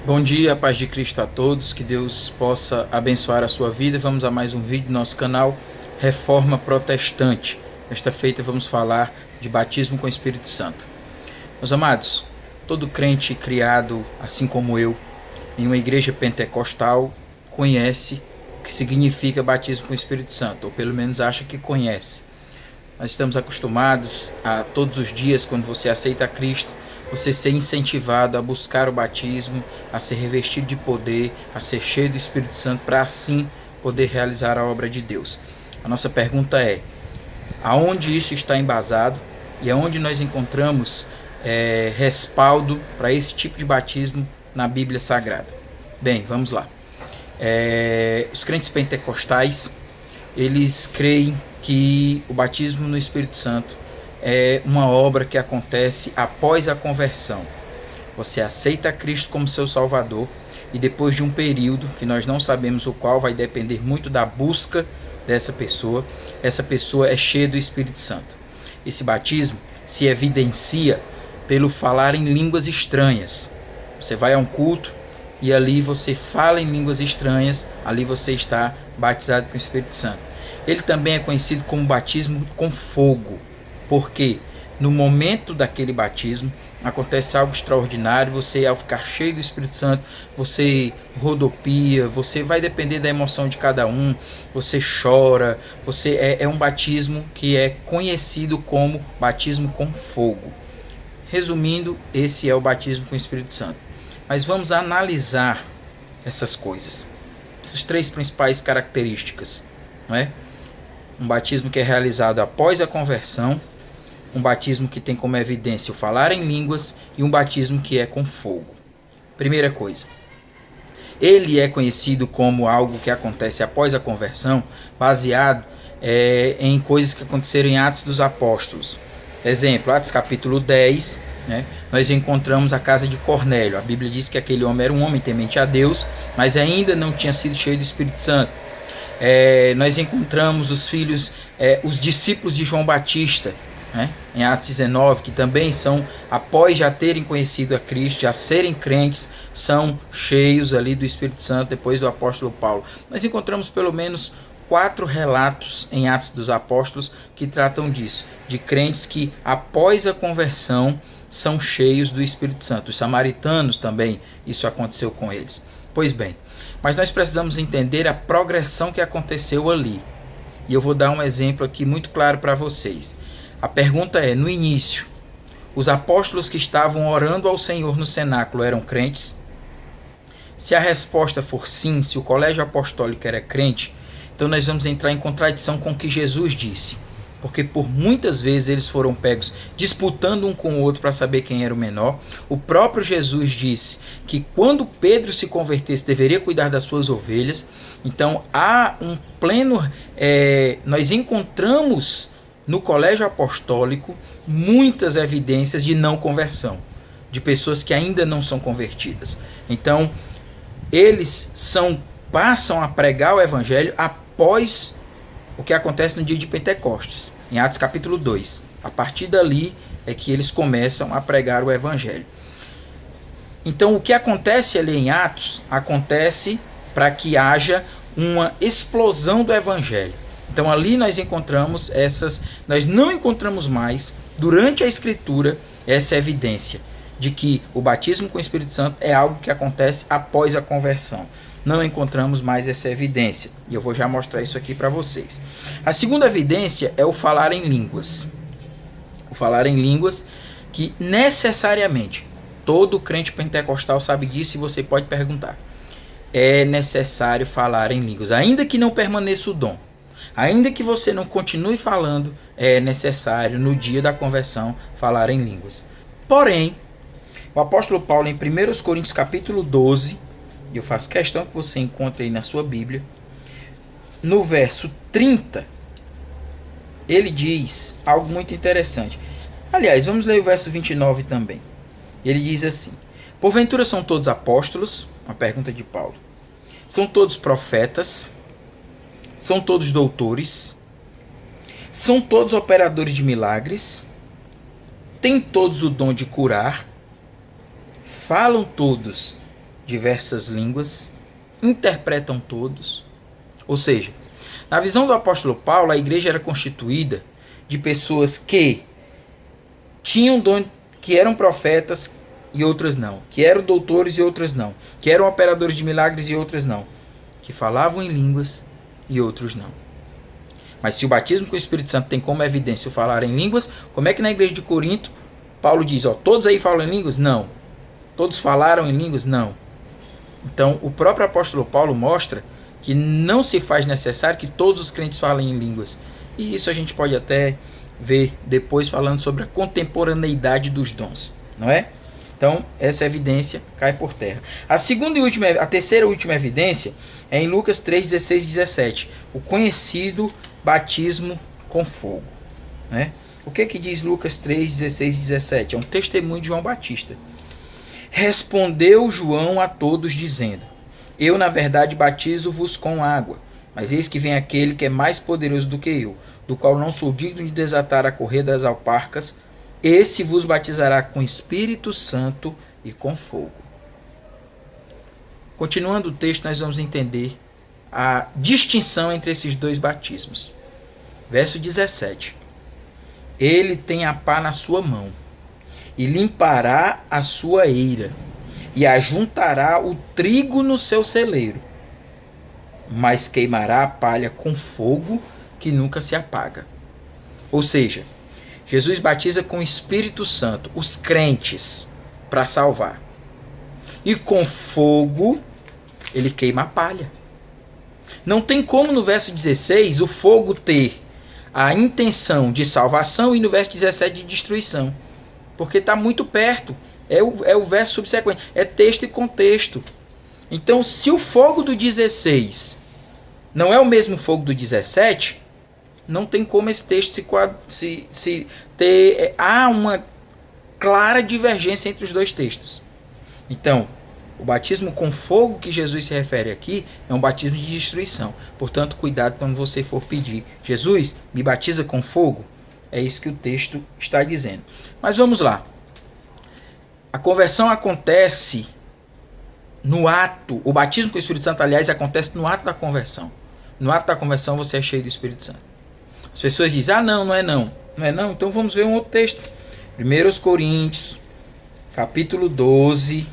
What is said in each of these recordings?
Bom dia, paz de Cristo a todos, que Deus possa abençoar a sua vida. Vamos a mais um vídeo do nosso canal Reforma Protestante. Esta feita vamos falar de batismo com o Espírito Santo. Meus amados, todo crente criado, assim como eu, em uma igreja pentecostal, conhece o que significa batismo com o Espírito Santo, ou pelo menos acha que conhece. Nós estamos acostumados a todos os dias, quando você aceita Cristo, você ser incentivado a buscar o batismo, a ser revestido de poder, a ser cheio do Espírito Santo, para assim poder realizar a obra de Deus. A nossa pergunta é: aonde isso está embasado e aonde nós encontramos respaldo para esse tipo de batismo na Bíblia Sagrada? Bem, vamos lá. Os crentes pentecostais, eles creem que o batismo no Espírito Santo é uma obra que acontece após a conversão. Você aceita Cristo como seu Salvador e depois de um período, que nós não sabemos o qual, vai depender muito da busca dessa pessoa, essa pessoa é cheia do Espírito Santo. Esse batismo se evidencia pelo falar em línguas estranhas. Você vai a um culto e ali você fala em línguas estranhas, ali você está batizado com o Espírito Santo. Ele também é conhecido como batismo com fogo, porque no momento daquele batismo acontece algo extraordinário. Você, ao ficar cheio do Espírito Santo, você rodopia, você vai depender da emoção de cada um, você chora, é um batismo que é conhecido como batismo com fogo. Resumindo, esse é o batismo com o Espírito Santo. Mas vamos analisar essas coisas, essas três principais características, não é? Um batismo que é realizado após a conversão, um batismo que tem como evidência o falar em línguas e um batismo que é com fogo. Primeira coisa, ele é conhecido como algo que acontece após a conversão, baseado em coisas que aconteceram em Atos dos Apóstolos. Exemplo, Atos capítulo 10, né, nós encontramos a casa de Cornélio. A Bíblia diz que aquele homem era um homem temente a Deus, mas ainda não tinha sido cheio do Espírito Santo. Nós encontramos os filhos, os discípulos de João Batista, né, em Atos 19, que também são, após já terem conhecido a Cristo, já serem crentes, são cheios ali do Espírito Santo depois do apóstolo Paulo. Nós encontramos pelo menos 4 relatos em Atos dos Apóstolos que tratam disso, de crentes que após a conversão são cheios do Espírito Santo. Os samaritanos também, isso aconteceu com eles. Pois bem, mas nós precisamos entender a progressão que aconteceu ali. E eu vou dar um exemplo aqui muito claro para vocês. A pergunta é: no início, os apóstolos que estavam orando ao Senhor no cenáculo eram crentes? Se a resposta for sim, se o colégio apostólico era crente, então nós vamos entrar em contradição com o que Jesus disse. Porque por muitas vezes eles foram pegos disputando um com o outro para saber quem era o menor. O próprio Jesus disse que quando Pedro se convertesse deveria cuidar das suas ovelhas. Então há um pleno... nós encontramos no colégio apostólico muitas evidências de não conversão, de pessoas que ainda não são convertidas. Então eles passam a pregar o evangelho após o que acontece no dia de Pentecostes, em Atos capítulo 2. A partir dali é que eles começam a pregar o evangelho. Então o que acontece ali em Atos, acontece para que haja uma explosão do evangelho. Então ali nós encontramos nós não encontramos mais, durante a escritura, essa evidência de que o batismo com o Espírito Santo é algo que acontece após a conversão. Não encontramos mais essa evidência. E eu vou já mostrar isso aqui para vocês. A segunda evidência é o falar em línguas. O falar em línguas que necessariamente todo crente pentecostal sabe disso, e você pode perguntar. É necessário falar em línguas. Ainda que não permaneça o dom, ainda que você não continue falando, é necessário no dia da conversão falar em línguas. Porém, o apóstolo Paulo em 1 Coríntios capítulo 12, e eu faço questão que você encontre aí na sua Bíblia, no verso 30, ele diz algo muito interessante. Aliás, vamos ler o verso 29 também. Ele diz assim: porventura são todos apóstolos? Uma pergunta de Paulo. São todos profetas? São todos doutores? São todos operadores de milagres? Têm todos o dom de curar? Falam todos diversas línguas, interpretam todos. Ou seja, na visão do apóstolo Paulo, a igreja era constituída de pessoas que tinham dom, que eram profetas e outras não, que eram doutores e outras não, que eram operadores de milagres e outras não, que falavam em línguas e outros não. Mas se o batismo com o Espírito Santo tem como evidência o falar em línguas, como é que na igreja de Corinto Paulo diz, todos aí falam em línguas? Não. Todos falaram em línguas? Não. Então o próprio apóstolo Paulo mostra que não se faz necessário que todos os crentes falem em línguas. E isso a gente pode até ver depois falando sobre a contemporaneidade dos dons, não é? Então, essa evidência cai por terra. A terceira e última evidência é em Lucas 3, 16 e 17. O conhecido batismo com fogo, né? O que diz Lucas 3, 16 e 17? É um testemunho de João Batista. Respondeu João a todos dizendo, eu na verdade batizo-vos com água, mas eis que vem aquele que é mais poderoso do que eu, do qual não sou digno de desatar a correia das alparcas, esse vos batizará com Espírito Santo e com fogo. Continuando o texto, nós vamos entender a distinção entre esses dois batismos. Verso 17. Ele tem a pá na sua mão, e limpará a sua eira, e ajuntará o trigo no seu celeiro, mas queimará a palha com fogo que nunca se apaga. Ou seja, Jesus batiza com o Espírito Santo os crentes para salvar. E com fogo ele queima a palha. Não tem como no verso 16 o fogo ter a intenção de salvação e no verso 17 de destruição. Porque está muito perto. É o verso subsequente. É texto e contexto. Então, se o fogo do 16 não é o mesmo fogo do 17, não tem como esse texto se ter... Há uma clara divergência entre os dois textos. Então, o batismo com fogo que Jesus se refere aqui é um batismo de destruição. Portanto, cuidado quando você for pedir. Jesus, me batiza com fogo? É isso que o texto está dizendo. Mas vamos lá. A conversão acontece no ato. O batismo com o Espírito Santo, aliás, acontece no ato da conversão. No ato da conversão você é cheio do Espírito Santo. As pessoas dizem, não é não. Não é não? Então vamos ver um outro texto. 1 Coríntios, capítulo 12,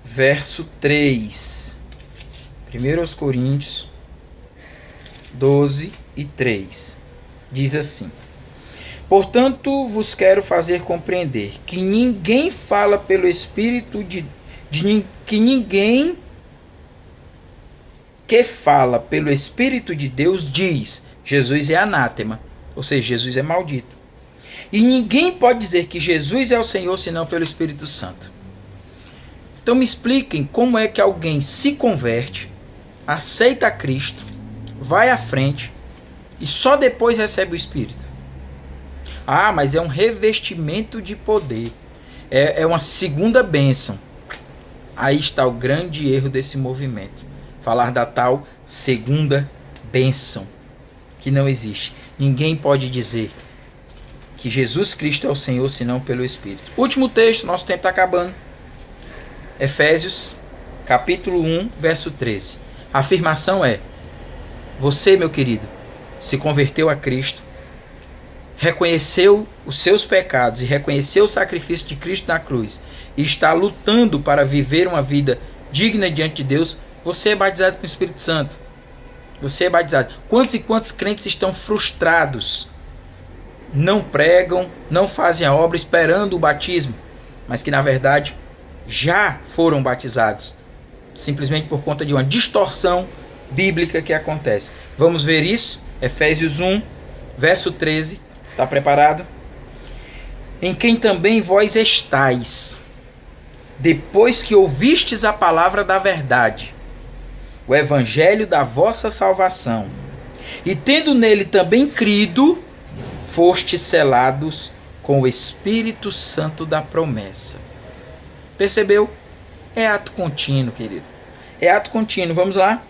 verso 3. 1 Coríntios 12 e 3. Diz assim: portanto, vos quero fazer compreender que ninguém fala pelo Espírito que ninguém que fala pelo Espírito de Deus diz, Jesus é anátema, ou seja, Jesus é maldito. E ninguém pode dizer que Jesus é o Senhor senão pelo Espírito Santo. Então me expliquem como é que alguém se converte, aceita a Cristo, vai à frente e só depois recebe o Espírito. Mas é um revestimento de poder. É uma segunda bênção. Aí está o grande erro desse movimento. Falar da tal segunda bênção, que não existe. Ninguém pode dizer que Jesus Cristo é o Senhor senão pelo Espírito. Último texto, nosso tempo está acabando. Efésios, capítulo 1, verso 13. A afirmação é: você, meu querido, se converteu a Cristo, reconheceu os seus pecados e reconheceu o sacrifício de Cristo na cruz e está lutando para viver uma vida digna diante de Deus, você é batizado com o Espírito Santo. Você é batizado. Quantos e quantos crentes estão frustrados? Não pregam, não fazem a obra esperando o batismo, mas que na verdade já foram batizados, simplesmente por conta de uma distorção bíblica que acontece. Vamos ver isso? Efésios 1, verso 13. Está preparado? Em quem também vós estáis, depois que ouvistes a palavra da verdade, o evangelho da vossa salvação, e tendo nele também crido, fostes selados com o Espírito Santo da promessa. Percebeu? É ato contínuo, querido. É ato contínuo. Vamos lá?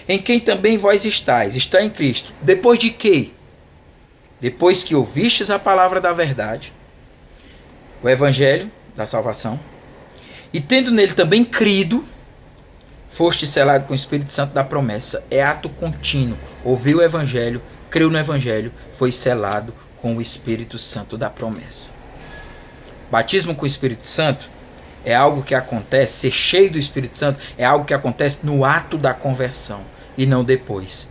Em quem também vós estáis. Está em Cristo. Depois de quê? Depois que ouvistes a palavra da verdade, o evangelho da salvação, e tendo nele também crido, foste selado com o Espírito Santo da promessa. É ato contínuo. Ouviu o Evangelho, creu no Evangelho, foi selado com o Espírito Santo da promessa. Batismo com o Espírito Santo é algo que acontece, ser cheio do Espírito Santo é algo que acontece no ato da conversão e não depois.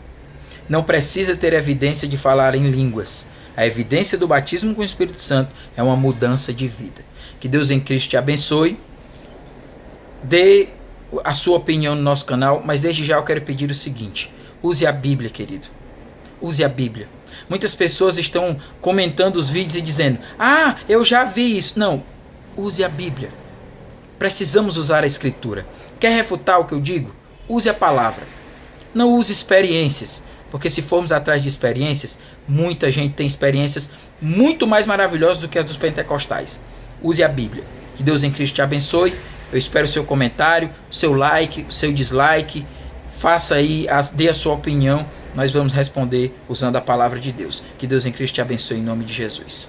Não precisa ter evidência de falar em línguas. A evidência do batismo com o Espírito Santo é uma mudança de vida. Que Deus em Cristo te abençoe. Dê a sua opinião no nosso canal, mas desde já eu quero pedir o seguinte: use a Bíblia, querido. Use a Bíblia. Muitas pessoas estão comentando os vídeos e dizendo: ah, eu já vi isso. Não, use a Bíblia. Precisamos usar a Escritura. Quer refutar o que eu digo? Use a palavra. Não use experiências, porque se formos atrás de experiências, muita gente tem experiências muito mais maravilhosas do que as dos pentecostais. Use a Bíblia. Que Deus em Cristo te abençoe. Eu espero o seu comentário, o seu like, o seu dislike. Faça aí, dê a sua opinião. Nós vamos responder usando a palavra de Deus. Que Deus em Cristo te abençoe em nome de Jesus.